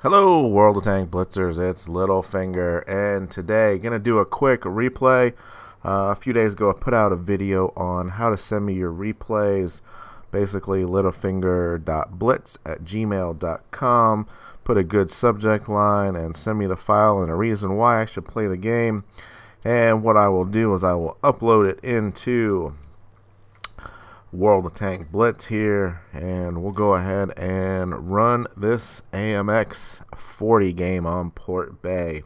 Hello World of Tank Blitzers, it's Littlefinger, and today gonna do a quick replay. A few days ago I put out a video on how to send me your replays, basically littlefinger.blitz@gmail.com. Put a good subject line and send me the file and a reason why I should play the game. And what I will do is I will upload it into World of Tank Blitz here, and we'll go ahead and run this AMX 40 game on Port Bay.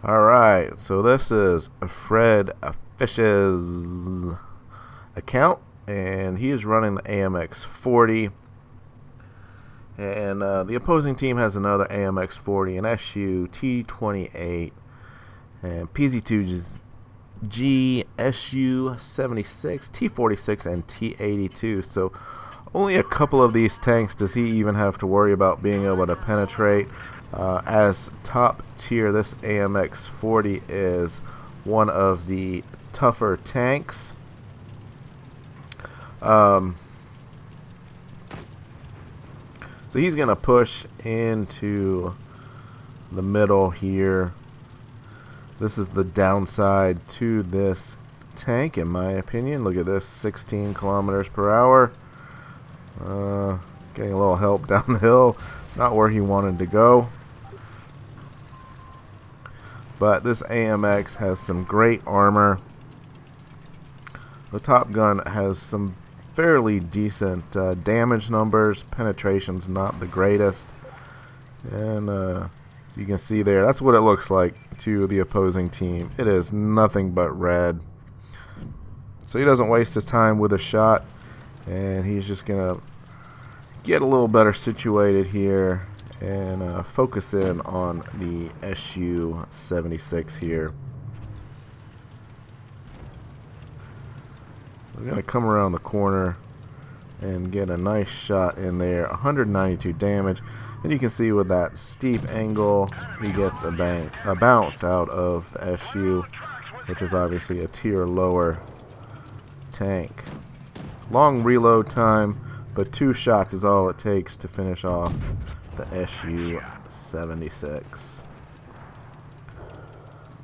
Alright, so this is Fred Fish's account, and he is running the AMX 40. And the opposing team has another AMX 40, an SU T28, and PZ2G, SU 76, T46, and T82. So only a couple of these tanks does he even have to worry about being able to penetrate. As top tier, this AMX 40 is one of the tougher tanks. So he's going to push into the middle here. This is the downside to this tank, in my opinion. Look at this, 16 kilometers per hour. Getting a little help down the hill. Not where he wanted to go. But this AMX has some great armor. The Top Gun has some fairly decent damage numbers. Penetration's not the greatest, and you can see there, that's what it looks like to the opposing team. It is nothing but red. So he doesn't waste his time with a shot, and he's just gonna get a little better situated here and focus in on the SU 76 here. He's going to come around the corner and get a nice shot in there. 192 damage, and you can see with that steep angle he gets a bounce out of the SU, which is obviously a tier lower tank. Long reload time, but 2 shots is all it takes to finish off the SU 76.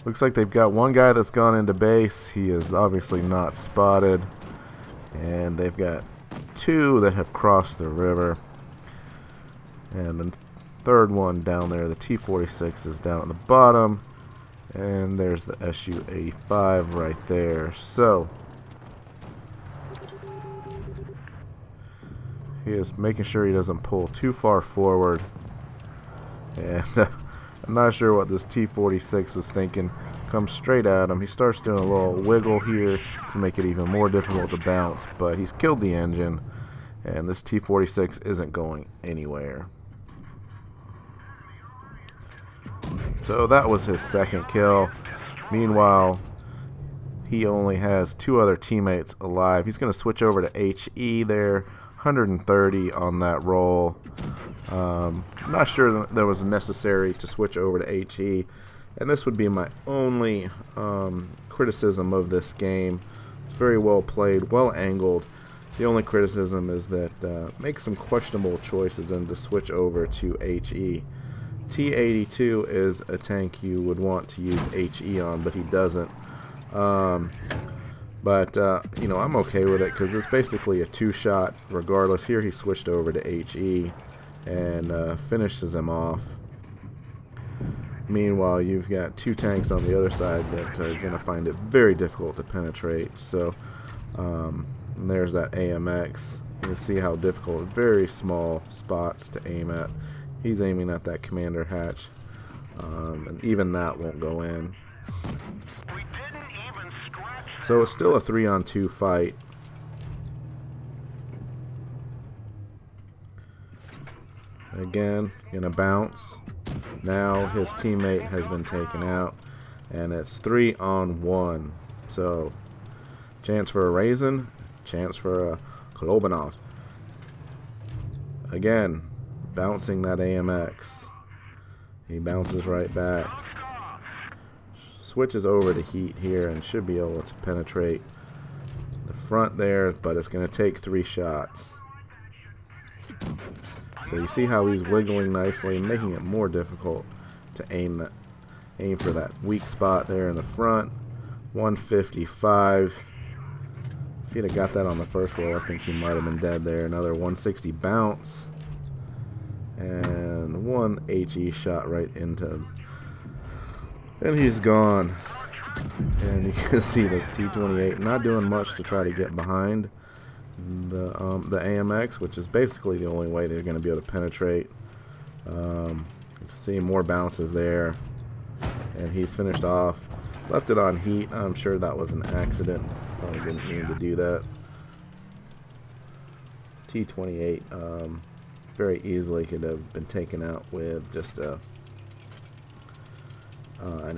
Looks like they've got one guy that's gone into base. He is obviously not spotted. And they've got 2 that have crossed the river. And the third one down there, the T46, is down at the bottom. And there's the SU 85 right there. So he is making sure he doesn't pull too far forward. And I'm not sure what this T46 is thinking. Comes straight at him. He starts doing a little wiggle here to make it even more difficult to bounce, but he's killed the engine, and this T46 isn't going anywhere. So that was his second kill. Meanwhile, he only has 2 other teammates alive. He's going to switch over to HE there. 130 on that roll. I'm not sure that was necessary to switch over to HE, and this would be my only criticism of this game. It's very well played, well angled. The only criticism is that make some questionable choices and to switch over to HE. T82 is a tank you would want to use HE on, but he doesn't. But you know, I'm okay with it because it's basically a 2-shot regardless. Here he switched over to HE and finishes him off. Meanwhile, you've got 2 tanks on the other side that are going to find it very difficult to penetrate. So and there's that AMX. You can see how difficult, very small spots to aim at. He's aiming at that commander hatch, and even that won't go in. So it's still a 3-on-2 fight. Again, gonna bounce. Now his teammate has been taken out, and it's 3-on-1. So chance for a raisin, chance for a Kolobanov. Again, bouncing that AMX. He bounces right back. Switches over to heat here and should be able to penetrate the front there, but it's going to take 3 shots. So you see how he's wiggling nicely, making it more difficult to aim for that weak spot there in the front. 155. If he'd have got that on the first roll, I think he might have been dead there. Another 160 bounce. And 1 HE shot right into, and he's gone. And you can see this T28 not doing much to try to get behind the AMX, which is basically the only way they're going to be able to penetrate. Seeing more bounces there, and he's finished off. Left it on heat. I'm sure that was an accident. Probably didn't mean to do that. T28 very easily could have been taken out with just an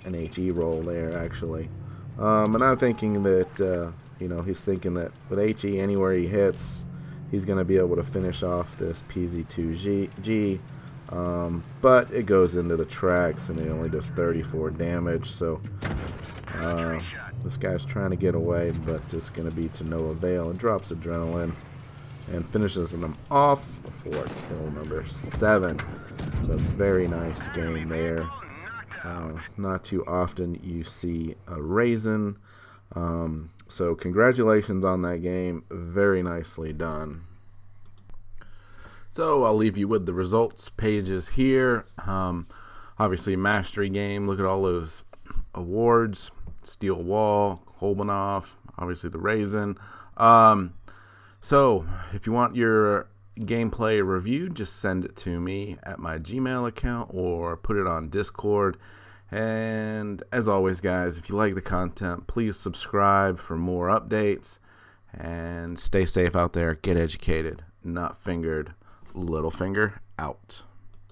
HE roll there, actually. And I'm thinking that you know, he's thinking that with HE anywhere he hits, he's going to be able to finish off this PZ2G. But it goes into the tracks and it only does 34 damage. So this guy's trying to get away, but it's going to be to no avail, and drops adrenaline and finishes them off for kill number 7. It's a very nice game there. Not too often you see a raisin. So congratulations on that game. Very nicely done. So I'll leave you with the results pages here. Obviously mastery game. Look at all those awards. Steel Wall, Kolobanov, obviously the raisin. So if you want your gameplay review, just send it to me at my Gmail account or put it on Discord. And as always, guys, if you like the content, please subscribe for more updates, and stay safe out there. Get educated, not fingered. Littlefinger out.